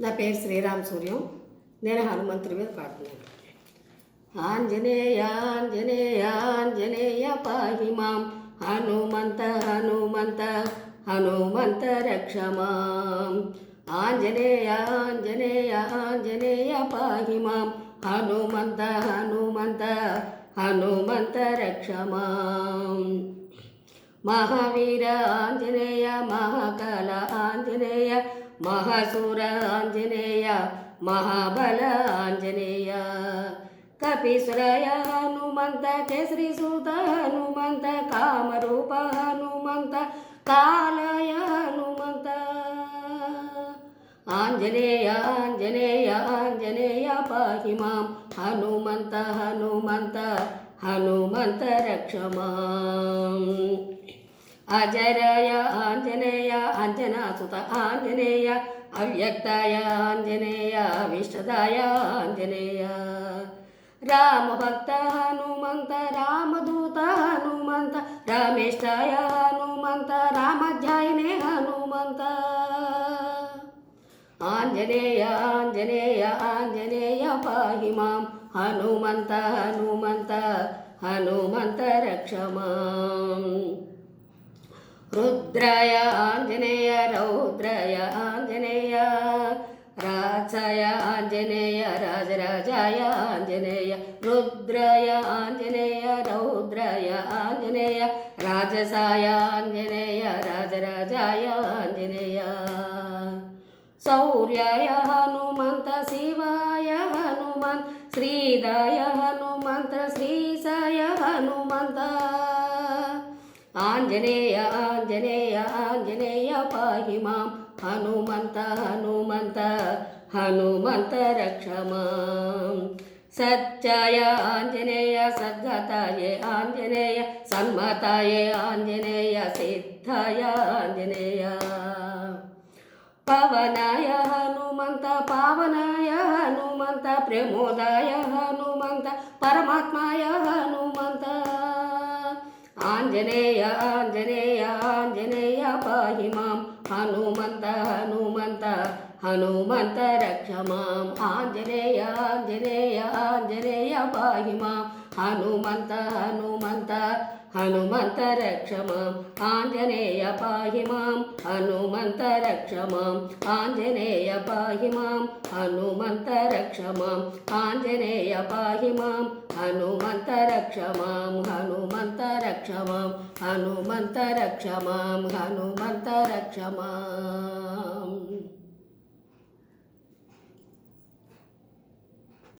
నా పేరు శ్రీరామ్ సూర్యం. నేను హనుమంతుడి మీద పాడుతున్నాను. ఆంజనేయ ఆంజనేయ ఆంజనేయ పాహి మాం, హనుమంత హనుమంత హనుమంత రక్ష మాం. ఆంజనేయ ఆంజనేయ ఆంజనేయ పాహి మాం, హనుమంత హనుమంత హనుమంత రక్ష మాం. మహావీర ఆంజనేయ మహాకాల ఆంజనేయ మహాసూర ఆంజనేయ మహాబల ఆంజనేయ. కపీశ్వరాయ హనుమంత కేసరి సూత హనుమంత కామరూప హనుమంత కాలయ హనుమంత. ఆంజనేయ ఆంజనేయ ఆంజనేయ పాహి మాం, హనుమంత హనుమంత హనుమంత రక్ష మాం. అజరాయ ఆంజనేయ అంజనాసుత ఆంజనేయ అవ్యక్తాయ ఆంజనేయ విష్ణదాయ ఆంజనేయ. రామభక్త హనుమంత రామదూత హనుమంత రామేష్టాయ హనుమంత రామధ్యాయనే హనుమంత. ఆంజనేయ ఆంజనేయ ఆంజనేయ పాహి మాం, హనుమంత హనుమంత హనుమంత రక్ష మాం. రుద్రాయ ఆంజనేయ రౌద్రాయ ఆంజనేయ రాజాయ ఆంజనేయ రాజరాజాయ ఆంజనేయ. రుద్రాయ ఆంజనేయ రౌద్రాయ ఆంజనేయ రాజసాయ ఆంజనేయ రాజరాజాయ ఆంజనేయ. శౌర్యాయ హనుమంత శివాయ హనుమంత శ్రీదాయ హనుమంత శ్రీసాయ హనుమంత. ఆంజనేయ ఆంజనేయ ఆంజనేయ పాహి మాం, హనుమంత హనుమంత హనుమంత రక్ష మాం. సత్యాయ ఆంజనేయ సద్గతాయ ఆంజనేయ సన్మతాయ ఆంజనేయ సిద్ధాయ ఆంజనేయ. పవనాయ హనుమంత పావనాయ హనుమంత ప్రమోదాయ హనుమంత పరమాత్మాయ హనుమంత. ఆంజనేయ ఆంజనేయ ఆంజనేయ పాహి మాం, హనుమంత హనుమంత హనుమంత రక్ష మాం. ఆంజనేయ ఆంజనేయ ఆంజనేయ పాహి మాం, హనుమంత హనుమంత హనుమంత రక్ష మాం. ఆంజనేయ పాహి మాం, హనుమంత రక్ష మాం. ఆంజనేయ పాహి మాం, హనుమంత రక్ష మాం. ఆంజనేయ పాహి మాం, హనుమంత రక్ష మాం. హనుమంత రక్ష మాం, హనుమంత రక్ష మాం. హనుమంత రక్ష మాం.